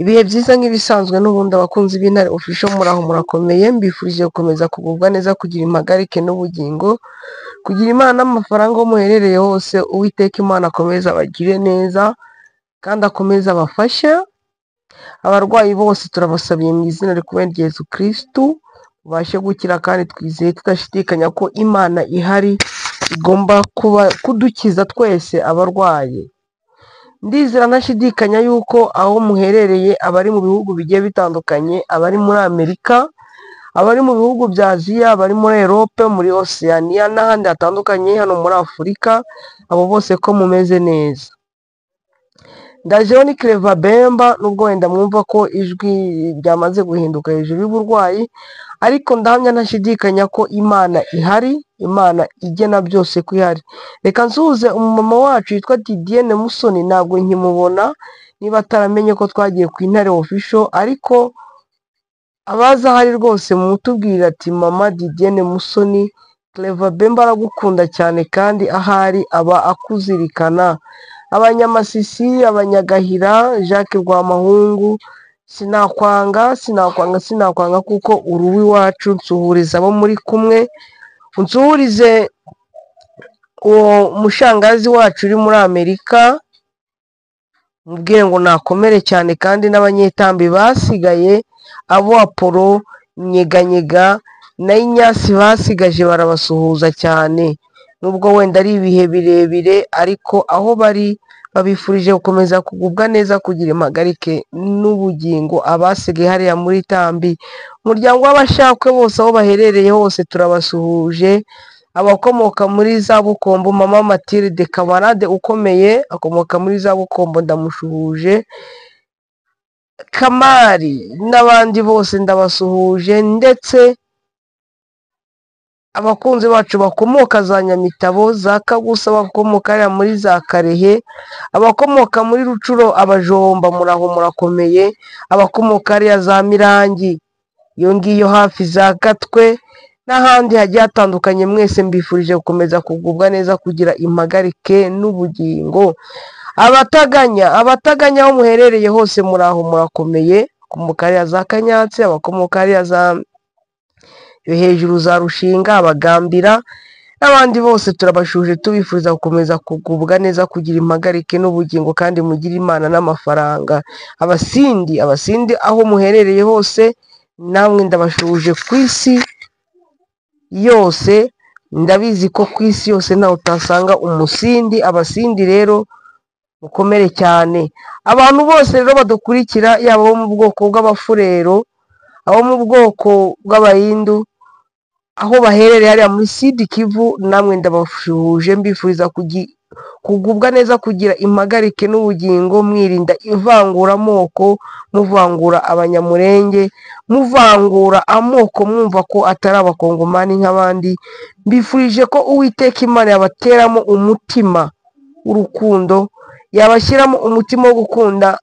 Ibihe byiza nk'ibisanzwe n'ubundi abakunzi b'Intare Official muraho murakomeye, mbifurije gukomeza kugubwa neza, kugira impagarike n'ubugingo, kugira Imana n'amafaranga aho muherereye hose. Uwiteka Imana akomeze abagire neza kandi akomeze abafashe. Abarwayi bose turabasabiye mu izina rikomeye rya Yesu Kristu ubashe gukira, kandi twizeye tudashidikanya ko Imana ihari igomba kudukiza twese abarwayi. Ndizera ntashidikanya yuko aho muherereye, abari mu bihugu bigiye bitandukanye, abari muri Amerika, abari mu bihugu bya Aziya, abari muri Europe, muri Oceania n'ahandi hatandukanye hano muri Afurika, abo bose ko mumeze neza. Ndajeho ni Clever Bemba, nubwo wenda mwumva ko ijwi ryamaze guhinduka hejuru y'uburwayi, ariko ndahamya ntashidikanya ko Imana ihari, Imana igena byose ko ihari. Reka nsuhuze umumama wacu yitwa Didienne Musoni, ntabwo nkimubona, niba ataramenye ko twagiye ku Intare Official, ariko abaza ahari rwose mutubwira ati mama Didienne Musoni, Clever Bemba aragukunda cyane kandi ahari aba akuzirikana. Abanyamasisi, Abanyagahira, Jacques Rwamahungu, sinakwanga kuko uri uw'iwacu. Nsuhuriza abo muri kumwe, unsuhurize uwo mushangazi wacu uri muri Amerika, mubwire ngo nakomere cyane, kandi n'abanyetambi basigaye, abo Apollo, Nyeganyega na Inyasi basigaje barabasuhuza cyane. Nubwo wenda ari ibihe birebire, ariko aho bari babifurije gukomeza kugubwa neza, kugira impagarike n'ubugingo. Abasigaye hariya muri Tambi, umuryango w'abashakwe bose aho baherereye hose turabasuhuje. Abakomoka muri za Bukombo, mama Mathilde kamarade ukomeye akomoka muri za Bukombo, ndamushuhuje. Kamari n'abandi bose ndabasuhuje, ndetse abakunzi bacu bakomoka za Nyamitabo, za Kagusa, bakomoka hariya muri za Karehe, abakomoka muri Rucuro, Abajomba, muraho murakomeye, abakomoka hariya za Mirangi, iyo ngiyo hafi za Gatwe n'ahandi hagiye hatandukanye, mwese mbifurije gukomeza kugubwa neza, kugira impagarike n'ubugingo. Abataganya aho muherereye hose muraho murakomeye, abakomoka hariya za Kanyatsi, abakomoka hariya za hejuru za Rushinga, Abagambira n'abandi bose turabashuje, tubifuriza gukomeza kugubwa neza, kugira impagarike n'ubugingo, kandi mugire Imana n'amafaranga. Abasindi aho muherereye hose, namwe ndabashuje ku isi yose. Ndabizi ko ku isi yose ntawe utasanga umusindi. Abasindi rero mukomere cyane. Abantu bose rero badukurikira, yaba abo mu bwoko bw'Abafurero, abo mu bwoko bw'Abahindu, aho baherereye hariya muri Sud Kivu, namwe ndabashuhuje, mbifuriza kugubwa neza, kugira impagarike n'ubugingo, mwirinda ivanguramoko, muvangura Abanyamurenge, muvangura amoko, mwumva ko atari Abakongomani nk'abandi. Mbifurije ko Uwiteka Imana yabateramo umutima w'urukundo, yabashyiramo umutima wo gukunda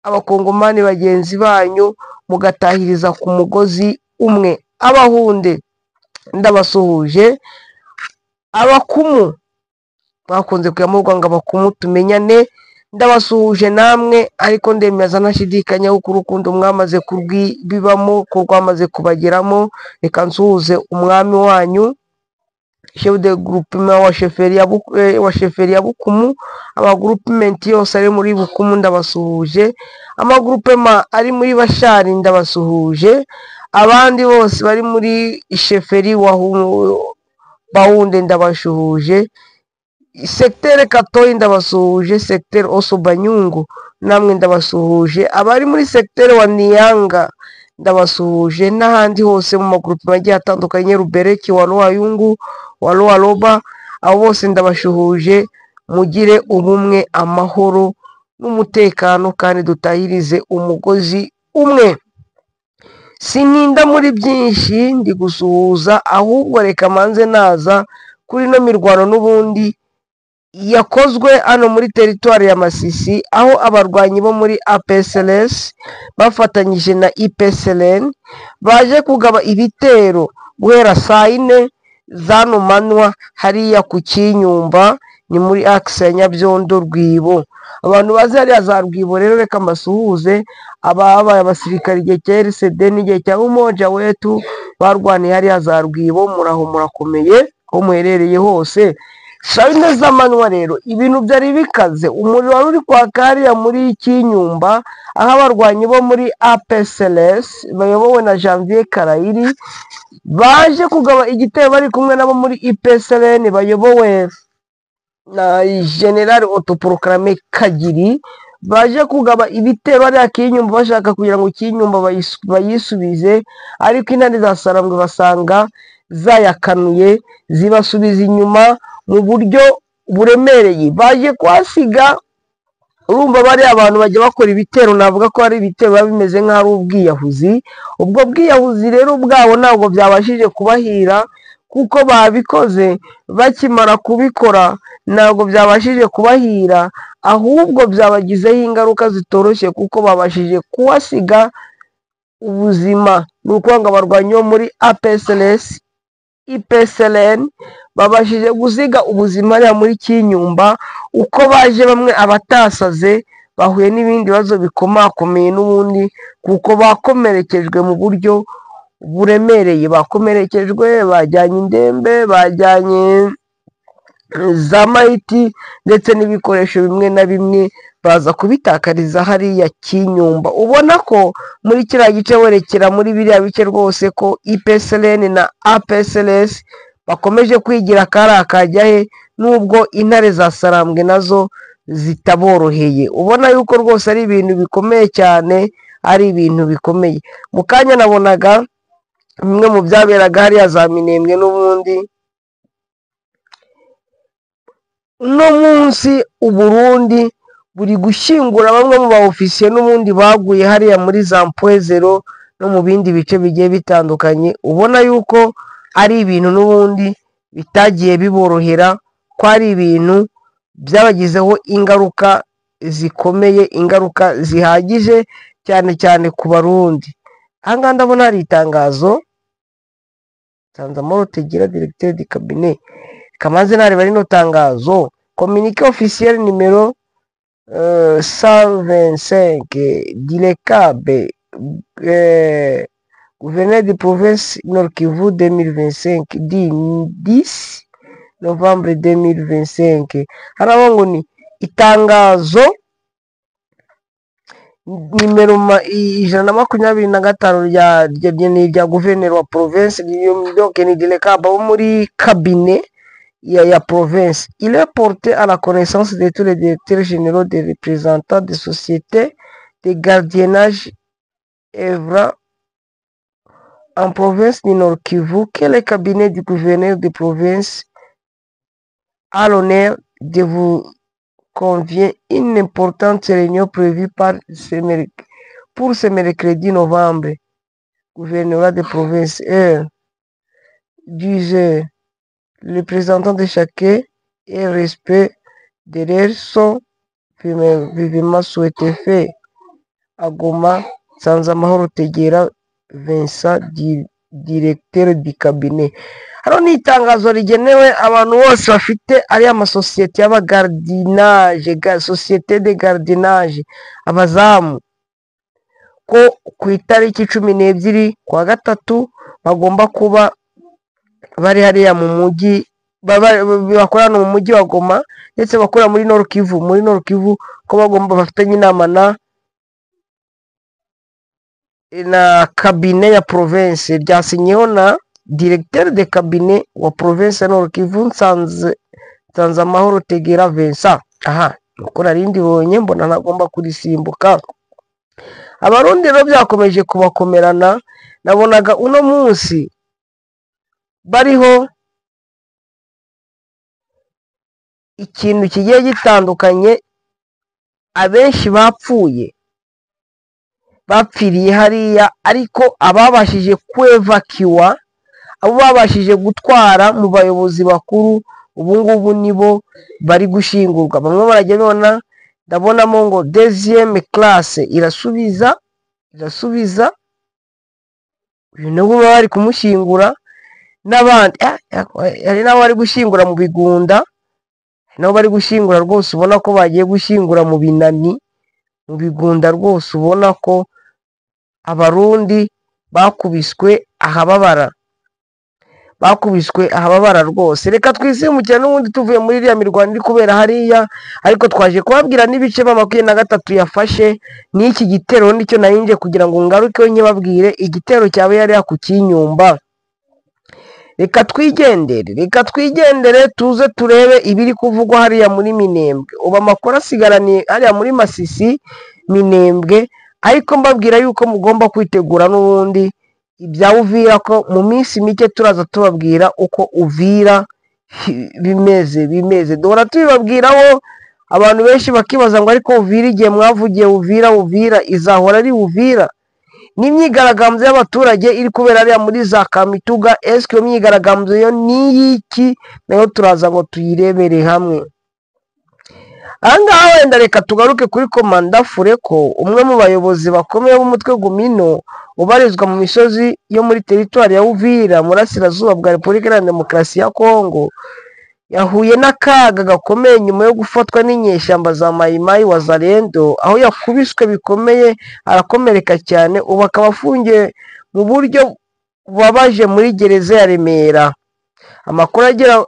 Abakongomani bagenzi banyu, mugatahiriza ku mugozi umwe. Abahunde ndabasuhuje. Abakumu bakunze kuyamurwa ngo Abakumu tumenyane, ndabasuhuje namwe, ariko ndemeza ntashidikanya ko urukundo mwamaze kurwibamo, ko rwamaze kubageramo. Reka nsuhuze umwami wanyu, chef de groupement wa sheferi ya Bukumu, amagroupement yose ari muri Bukumu ndabasuhuje, amagroupement ari muri Bashari ndabasuhuje, abandi bose bari muri sheferi wa Bahunde ndabashuhuje, secteur Katoyi ndabasuhuje, secteur Oso Banyungu namwe ndabasuhuje, abari muri secteur wa Niyanga ndabasuhuje, n'ahandi hose mu magroupe agiye atandukanye, Rubereki, wa Rwayungu, wa Rwaloba, abo bose ndabashuhuje. Mugire ubumwe, amahoro n'umutekano, kandi dutahirize umugozi umwe. Sininda muri byinshi ndi gusuhuza, ahubwo reka manze naza kuri no mirwano n'ubundi yakozwe hano muri teritwari ya Masisi, aho abarwanyi bo muri APSLS bafatanyije na IPSLN baje kugaba ibitero guhera saa 4 zano manwa hariya ku Kinyumba, ni muri axe ya Nyabyondo Rwibo. Abantu bazi hariya za Rwibo rero reka mbasuhuze, ababaye abasirikari igihe cya RCD n'igihe cya Umoja Wetu barwaniye hariya za Rwibo, muraho murakomeye aho muherereye hose. Shayine z'amanywa rero ibintu byari bikaze, umuriro wari uri kwaka hariya muri Kinyumba, aho abarwanyi bo muri APCLS bayobowe na Janvier Karayiri baje kugaba igitero bari kumwe nabo muri IPSLN bayobowe na General Autoproclamé Kagiri, baje kugaba ibitero hariya Kinyumba bashaka kugira ngo Kinyumba bayisubize, ariko intare za Sarambwe basanga zayakanuye zibasubiza inyuma mu buryo buremereye. Baje kwasiga, urumva bari abantu bajya bakora ibitero, navuga ko ari ibitero biba bimeze nk'aho ari ubwiyahuzi. Ubwo bwiyahuzi rero bwabo ntabwo byabashije kubahira, kuko babikoze bakimara kubikora ntabwo byabashije kubahira, ahubwo byabagizeho ingaruka zitoroshye, kuko babashije kuhasiga ubuzima. Ni ukuvuga ngo abarwanyi bo muri APCLS IPSLN babashije gusiga ubuzima hariya muri Kinyumba. Uko baje bamwe abatasaze bahuye n'ibindi bibazo bikomakomeye n'ubundi, kuko bakomerekejwe mu buryo buremereye. Bakomerekejwe, bajyanye indembe, bajyanye za mayiti ndetse n'ibikoresho bimwe na bimwe baza kubitakariza hariya Kinyumba. Ubona ko muri kiriya gice werekera muri biriya bice rwose ko IPSLN na APCLS bakomeje kwigira kariya kajya he, nubwo intare za Sarambwe nazo zitaboroheye. Ubona yuko rwose ari ibintu bikomeye cyane, ari ibintu bikomeye. Mu kanya nabonaga bimwe mu byaberaga hariya za Minembwe n'ubundi. Uno munsi Uburundi buri gushyingura bamwe mu ba ofisiye n'ubundi baguye hariya muri za Mpwezero no mu bindi bice bigiye bitandukanye. Ubona yuko ari ibintu n'ubundi bitagiye biborohera, ko ari ibintu byabagizeho ingaruka zikomeye, ingaruka zihagije cyane cyane ku Barundi. Aha ngaha ndabona hari itangazo Nsanzamahoro Tegera, Directeur du Cabinet. Kamaze nareba rino tangazo, communiqué officiel numéro 125 d'ILECAB, gouverneur de province Nord Kivu 2025, dit 10 novembre 2025. Haravuga ngo ni itangazo nimero 125 rya gouverneur wa province, donc ni d'ILECAB bo muri cabinet ya province. Il est porté à la connaissance de tous les directeurs généraux des représentants des sociétés de gardiennage œuvrant en province du Nord Kivu que le cabinet du gouverneur de province a l'honneur de vous convier une importante réunion prévue pour ce mercredi novembre. Gouvernorat de province, heure 10h. Le représentant de chacun et respect de leurs sont vivement souhaité fait à Goma. Nsanzamahoro Tegera Vincent, directeur du cabinet. Hano ni itangazo rigenewe abantu bose bafite ariya amasosiyete y'abagardinage, société de gardinage, abazamu, ko ku itariki 12 kwa gatatu bagomba kuba bari hariya mu mujyi, bakorana mu mujyi wa Goma ndetse bakora muri Nord Kivu. Muri Nord Kivu ko bagomba bafitanye inama na cabinet ya province, byasinyeho na directeur de cabinet wa province ya Nord Kivu Nsanzamahoro Tegera Vincent. Aha nuko narindi bonye mbona nagomba kurisimbuka. Abarundi rero byakomeje kubakomerana. Nabonaga uno munsi bariho ikintu kigiye gitandukanye, abenshi bapfiriye hariya, ariko ababashije kwevakiwa, abo babashije gutwara mu bayobozi bakuru, ubu ngubu nibo bari gushingurwa. Bamwe barajya bibona, ndabonamo ngo deuxième classe irasubiza uyu nabo bari kumushingura, n'abandi hari nabo bari gushingura mu Bigunda, nabo bari gushingura rwose, ubona ko bagiye gushingura mu Binani. mu bigunda rwose ubona ko abarundi bakubiswe ahababara rwose. Reka twisimukire n'ubundi tuvuye muri iriya mirwano iri kubera hariya, ariko twaje kubabwira n'ibice M23 yafashe n'iki gitero nicyo narinje kugira ngo ngarukeho nkibabwire igitero cyabe hariya ku Kinyumba. Reka twigendere tuze turebe ibiri kuvugwa hariya muri Minembwe. Ubu amakuru asigaraniye hariya muri Masisi Minembwe, ariko mbabwira yuko mugomba kwitegura n'ubundi ibya Uvira, ko mu minsi mike turaza tubabwira uko Uvira bimeze. Duhora tubibabwiraho, abantu benshi bakibaza ngo ariko Uvira igihe mwavugiye Uvira izahora ari Uvira? N'imyigaragambyo y'abaturage iri kubera hariya muri za Kamituga, eske iyo myigaragambyo yo niyiki? Nayo turaza ngo tuyirebere hamwe. Ahangaha wenda reka tugaruke kuri Komanda Fureko, umwe mu bayobozi bakomeye b'umutwe Gumino ubarizwa mu misozi yo muri teritwari ya Uvira murasirazuba bwa Repubulika Iharanira Demokarasi ya Kongo. Yahuye n'akaga gakomeye nyuma yo gufatwa n'inyeshyamba za Mayimayi Wazalendo, aho yakubiswe bikomeye arakomereka cyane. Ubu akaba afungiye mu buryo bubabaje muri gereza ya Remera. Amakuru agera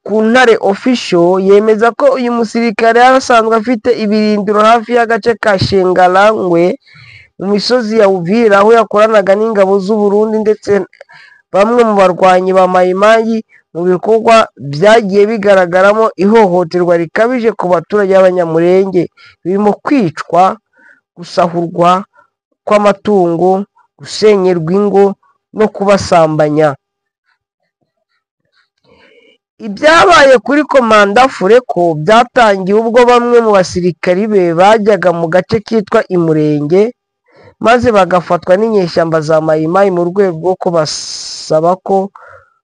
ku Ntare Official yemeza ko uyu musirikare yarasanzwe afite ibirindiro hafi y'agace ka Shengalangwe mu misozi ya Uvira, aho yakoranaga n'ingabo z'u Burundi ndetse bamwe mu barwanyi ba Mayimayi, mu bikorwa byagiye bigaragaramo ihohoterwa rikabije ku baturage b'Abanyamurenge, birimo kwicwa, gusahurwa kw'amatungo, gusenyerwa ingo no kubasambanya. Ibyabaye kuri Komanda Fureko byatangiye ubwo bamwe mu basirikari be bajyaga mu gace kitwa Imurenge, maze bagafatwa n'inyeshyamba za Mayimayi mu rwego rwo kubasaba ko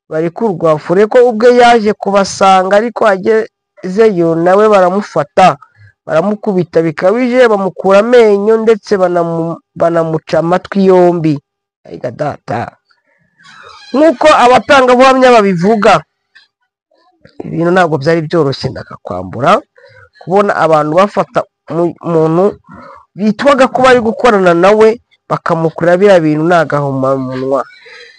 barekurwa. Fureko ubwe yaje kubasanga, ariko agezeyo nawe baramufata, baramukubita bikabije, bamukura amenyo ndetse banamuca amatwi yombi. Ayiga data, nk'uko abatangabuhamya babivuga, ibintu ntabwo byari byoroshye ndakakwambura kubona abantu bafata umuntu bitwaga ko bari gukorana nawe bakamukura biriya bintu n'agahomamunwa.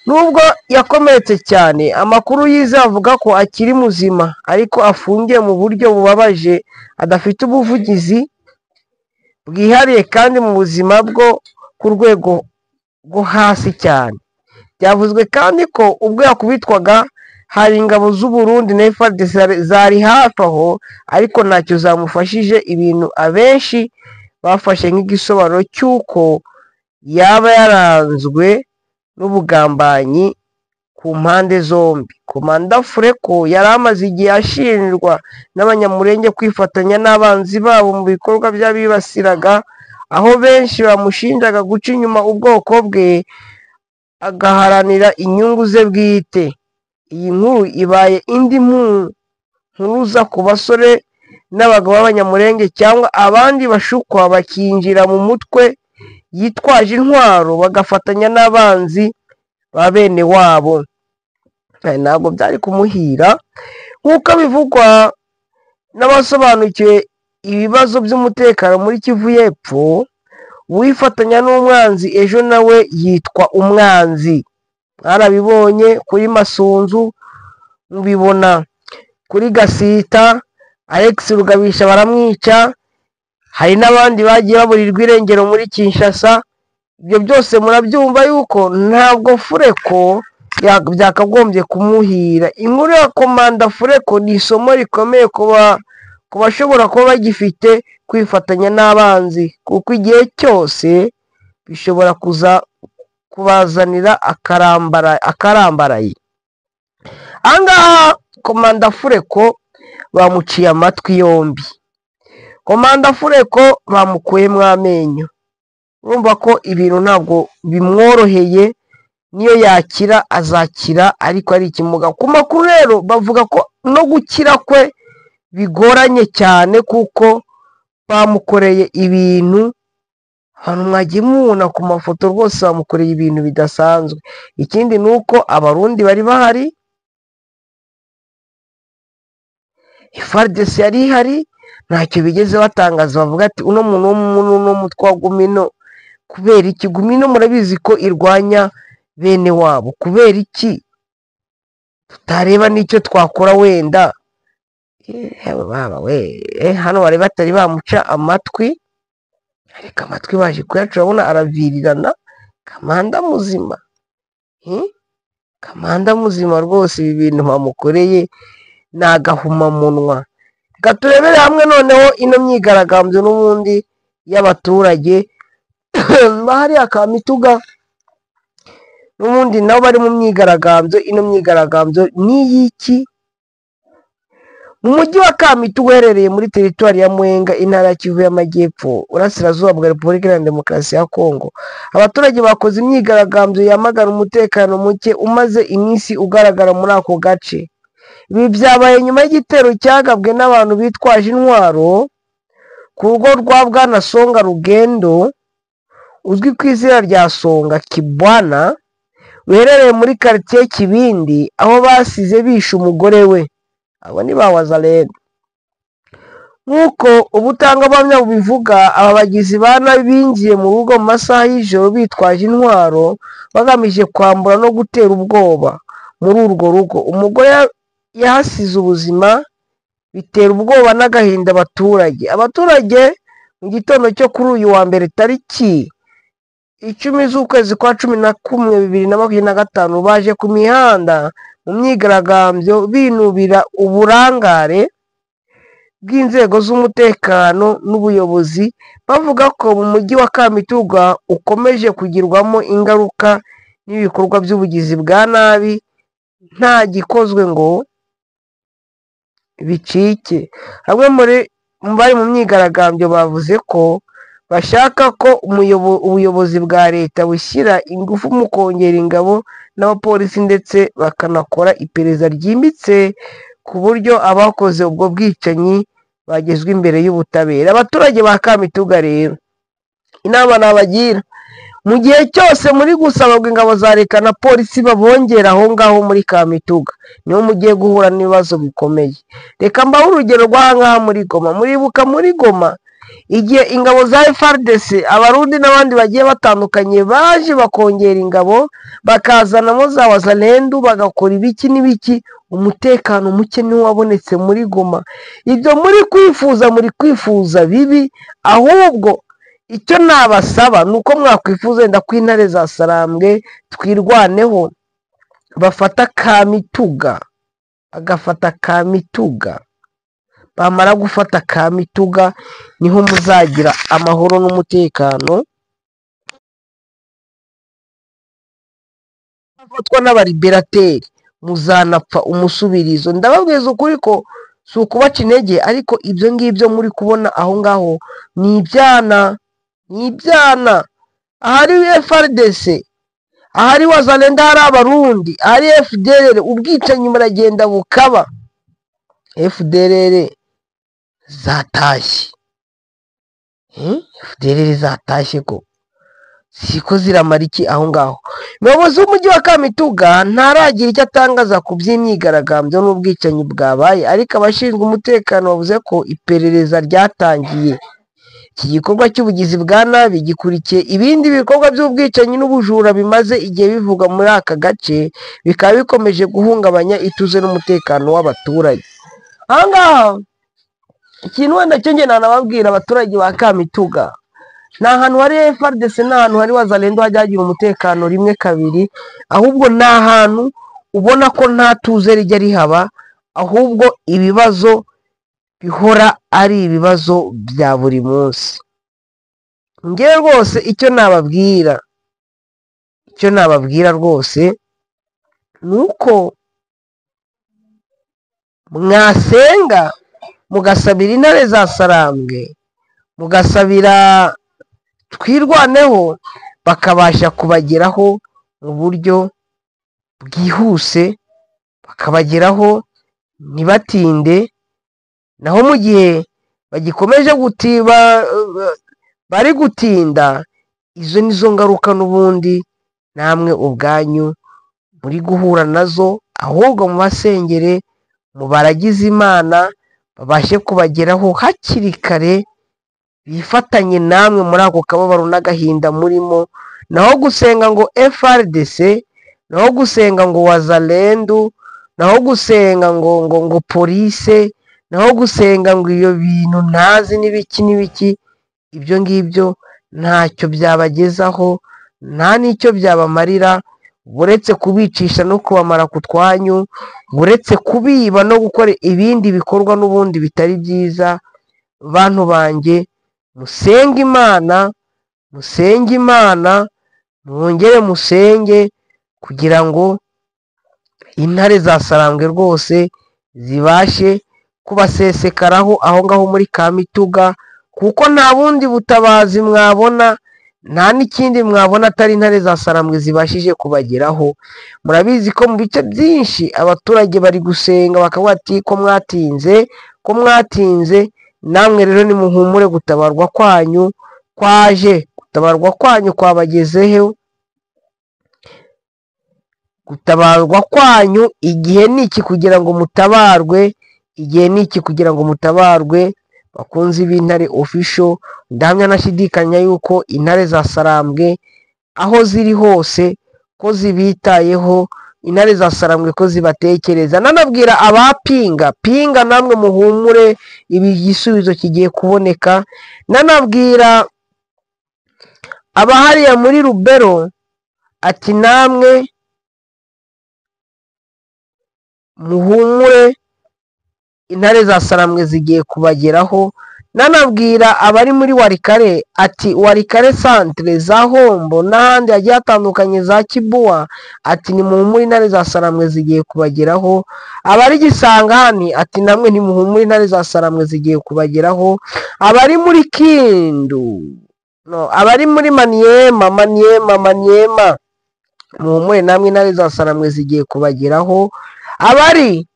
Nubwo yakomeretse cyane, amakuru yize avuga ko akiri muzima, ariko afungiye mu buryo bubabaje, adafite ubuvugizi bwihariye kandi mu buzima bwo ku rwego rwo hasi cyane. Byavuzwe kandi ko ubwo yakubitwaga hari ingabo z'u Burundi na FARDC zari hafi aho, ariko ntacyo zamufashije, ibintu abenshi bafashe nk'igisobanuro cy'uko yaba yaranzwe n'ubugambanyi ku mpande zombi. Komanda Fureko yari amaze igihe ashinjwa n'Abanyamurenge kwifatanya n'abanzi babo mu bikorwa by'abibasiraga, aho benshi bamushinjaga guca inyuma ubwoko bwe agaharanira inyungu ze bwite. Iyi nkuru ibaye indi mpuruza ku basore n'abagabo b'Abanyamurenge cyangwa abandi bashukwa bakinjira mu mutwe yitwaje intwaro bagafatanya n'abanzi ba bene wabo. Ntabwo byari kumuhira nk'uko bivugwa n'abasobanukiwe ibibazo by'umutekano muri Kivu y'Epfo. Uwifatanya n'umwanzi ejo nawe yitwa umwanzi. Mwarabibonye kuri Masunzu, mubibona kuri Gasita, Alex Rugabisha baramwica, hari n'abandi bagiye baburirwa irengero muri Kinshasa. Ibyo byose murabyumva yuko ntabwo Fureko byakagombye kumuhira. Inkuru ya Komanda Fureko ni isomo rikomeye ku bashobora kuba bagifite kwifatanya n'abanzi, kuko igihe cyose bishobora kubazanira akarambaraye. Ahangaha Komanda Fureko bamuciye amatwi yombi, Komanda Fureko bamukuyemo amenyo. Urumva ko ibintu ntabwo bimworoheye, niyo yakira azakira ariko ari ikimuga. Ku makuru rero bavuga ko no gukira kwe bigoranye cyane, kuko bamukoreye ibintu abantu mwagiye mubona ku mafoto rwose, bamukoreye ibintu bidasanzwe. Ikindi ni uko Abarundi bari bahari, FARDC yari ihari ntacyo bigeze batangaza bavuga ati uno muntu uno mutwe wa Gumino kubera iki? Gumino murabizi ko irwanya bene wabo, kubera iki tutareba n'icyo twakora wenda? Baba we hano bari batari bamuca amatwi, ariko amatwi baje kuyaca urabona aravirirana. Kamanda muzima, Kamanda muzima rwose, ibi bintu bamukoreye ni agahumamunwa. Reka turebere hamwe noneho ino myigaragambyo n'ubundi y'abaturage bahariya Kamituga n'ubundi nabo bari mu myigaragambyo. Ino myigaragambyo ni iy'iki? Mu mujyi wa Kamituga uherereye muri teritwari ya Mwenga, intara ya Kivu y'Amajyepfo, Burasirazuba bwa Repubulika Iharanira Demokarasi ya Kongo, abaturage bakoze imyigaragambyo yamagana umutekano muke umaze iminsi ugaragara muri ako gace. Ibi byabaye nyuma y'igitero cyagabwe n'abantu bitwaje intwaro ku rugo rwa Bwana Songa Rugendo uzwi ku izina rya Songa Kibwana, ruherereye muri quartier Kibindi, aho basize bishe umugore we. Abo ni ba Wazalendo. Nk'uko ubutangabuhamya bubivuga, aba bagizi ba nabi binjiye mu rugo mu masaha y'ijoro bitwaje intwaro bagamije kwambura no gutera ubwoba muri urwo rugo. Umugore yahasize ubuzima, bitera ubwoba n'agahinda abaturage. Abaturage mu gitondo cyo kuri uyu wa mbere tariki 10 z'ukwezi kwa 11 2025 baje ku mihanda mu myigaragambyo binubira uburangare bw'inzego z'umutekano n'ubuyobozi, bavuga ko mu mujyi wa Kamituga ukomeje kugirwamo ingaruka n'ibikorwa by'ubugizi bwa nabi nta gikozwe ngo bicike. Hamwe mu bari mu myigaragambyo bavuze ko bashaka ko ubuyobozi bwa leta bushyira ingufu mu kongera ingabo n'abapolisi ndetse bakanakora iperereza ryimbitse ku buryo abakoze ubwo bwicanyi bagezwa imbere y'ubutabera. Abaturage ba Kamituga rero, inama nabagira, mu gihe cyose muri gusaba ngo ingabo za leta na polisi babongera aho ngaho muri Kamituga, niho mugiye guhura n'ibibazo bikomeye. Reka mbahe urugero rw'ahangaha muri Goma. Muribuka muri Goma igihe ingabo za FARDC, abarundi n'abandi bagiye batandukanye baje bakongera ingabo, bakazanamo za Wazalendo, bagakora ibiki n'ibiki, umutekano muke niwo wabonetse muri Goma. Ibyo muri kwifuza bibi, ahubwo icyo nabasaba ni uko mwakwifuza wenda ko intare za Sarambwe twirwaneho bafata Kamituga, agafata Kamituga. Bamara gufata Kamituga niho muzagira amahoro n'umutekano. Afatwa n'abaliberateri muzanapfa umusubirizo. Ndababwiza ukuri ko si ukubaca intege, ariko ibyo ngibyo muri kubona aho ngaho ni ibyana. Ahari FARDC, ahari Wazalendo, ahari abarundi, ahari FDLR, ubwicanyi muragenda bukaba. FDLR zatashye, FDLR zatashye ko siko ziramara iki aho ngaho. Umuyobozi w'umujyi wa Kamituga ntaragira icyo atangaza ku by'imyigaragambyo n'ubwicanyi bwabaye, ariko abashinzwe umutekano bavuze ko iperereza ryatangiye. Iki gikorwa cy'ubugizi bwa nabi gikurikiye ibindi bikorwa by'ubwicanyi n'ubujura bimaze igihe bivugwa muri aka gace, bikaba bikomeje guhungabanya ituze n'umutekano w'abaturage. Ahangaha ikintu wenda cyo njye nanababwira abaturage ba Kamituga, ni ahantu hari FARDC, ni ahantu hari Wazalendo hajya hagira umutekano rimwe kabiri, ahubwo ni ahantu ubona ko nta tuze rijya rihaba, ahubwo ibibazo bihora ari ibibazo bya buri munsi. Ngewe rwose icyo nababwira rwose ni uko mwasenga mugasabira intare za Sarambwe, mugasabira twirwaneho, bakabasha kubageraho mu buryo bwihuse, bakabageraho ntibatinde. Naho mu gihe bagikomeje bari gutinda, izo nizo ngaruka n'ubundi namwe ubwanyu muri guhura nazo. Ahubwo mu basengere, mu baragize Imana, babashe kubageraho hakiri kare, bifatanye namwe muri ako kababaro n'agahinda murimo, naho gusenga ngo FRDC, naho gusenga ngo Wazalendo, naho gusenga ngo polise, naho gusenga ngo iyo bintu ntazi n'ibiki, ibyo ngibyo ntacyo byabagezaho, nta n'icyo byabamarira, uretse kubicisha no kubamara ku twanyu, uretse kubiba no gukora ibindi bikorwa n'ubundi bitari byiza. Bantu banjye, musenge Imana, musenge Imana, mwongere musenge kugira ngo intare za Sarambwe rwose zibashe kubasesekaraho aho ngaho muri Kamituga, kuko nta bundi butabazi mwabona, nta n'ikindi mwabona atari intare za Sarambwe zibashije kubageraho. Murabizi ko mu bice byinshi abaturage bari gusenga bakavuga ati ko mwatinze, namwe rero nimuhumure, gutabarwa kwanyu kwaje, gutabarwa kwanyu kwabagezeho, gutabarwa kwanyu igihe niki kugira ngo mutabarwe, igihe niki kugira ngo mutabarwe. Bakunzi b'Intare Official, ndahamya nashidikanya yuko intare za Sarambwe aho ziri hose ko zibitayeho, intare za Sarambwe ko zibatekereza. Nanabwira abapinga namwe muhumure, ibi gisubizo kigiye kuboneka. Nanabwira abahariya muri Rubero ati namwe muhumure, intare za Sarambwe zigiye kubageraho. Nanabwira abari muri Warikare ati Warikare centre, za Hombo n'ahandi hagiye hatandukanye, za Kibuwa, ati nimuhumure, intare za Sarambwe zigiye kubageraho. Abari Gisangani ati namwe nimuhumure, intare za Sarambwe zigiye kubageraho. Abari muri Kindu, abari muri Maniema, muhumure namwe, intare za Sarambwe zigiye kubageraho. Abari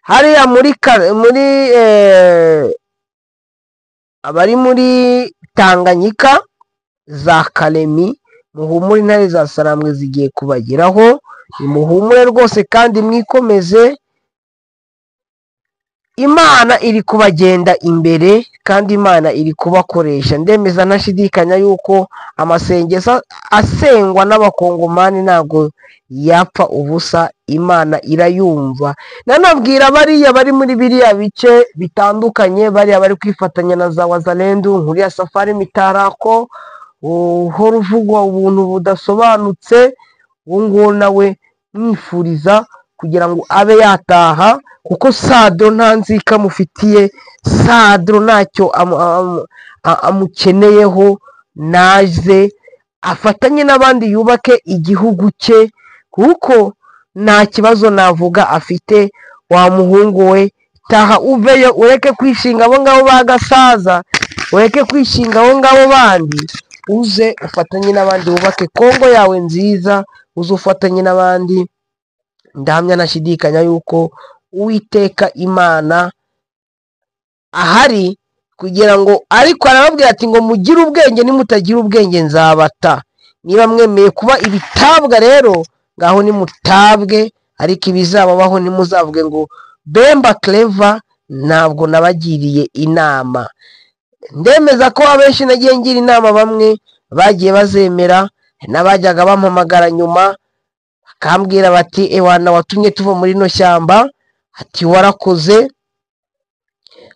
hariya abari muri Tanganyika, za Kalemi, muhumure, intare za Sarambwe zigiye kubageraho. Nimuhumure rwose kandi mwikomeze, Imana iri kubagenda imbere kandi Imana iri kubakoresha. Ndemeza ntashidikanya yuko amasengesho asengwa n'abakongomani ntabwo yapfa ubusa, Imana irayumva. Nanabwira bariya bari muri biriya bice bitandukanye, bariya bari kwifatanya na za Wazalendo, nkuriya Safari Mitarako uhora uvugwa ubuntu budasobanutse, uwo nguwo nawe mwifuriza kugira ngo abe yataha, kuko Sadro nta nzika mufitiye, Sadro ntacyo amukeneyeho, naze afatanye n'abandi yubake igihugu cye, kuko nta kibazo navuga afite. Wa muhungu we, taha uveyo, ureke kwishinga abo ngabo bagasaza, ureke kwishinga abo ngabo bandi, uze ufatanye n'abandi wubake Kongo yawe nziza, uze ufatanye n'abandi. Ndahamya nashidikanya yuko Uwiteka Imana ahari kugira ngo, ariko arababwira ati ngo mugire ubwenge, nimutagira ubwenge nzabata. Niba mwemeye kuba ibitabwa rero, ngaho nimutabwe, ariko ibizababaho nimuzavuge ngo Bemba Clever ntabwo nabagiriye inama. Ndemeza ko abenshi nagiye ngira inama, bamwe bagiye bazemera, n'abajyaga bampamagara nyuma bakambwira bati ewana watumye tuva muri no shyamba, ati warakoze,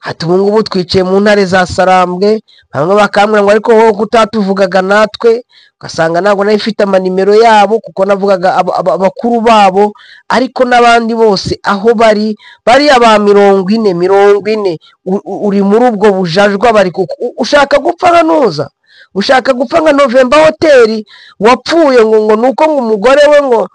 ati ubu ngubu twicaye mu ntare za Sarambwe. Bamwe bakambwira ngo ariko wowe kutatuvugaga natwe, ugasanga ntabwo nayo ifite amanimero yabo kuko navugaga abakuru babo, ariko n'abandi bose aho bari aba 40 uri muri ubwo bujajwa, bari ushaka gupfa nka Nuza, ushaka gupfa nka November Hotel wapfuye ngo nuko ngo umugore we ngo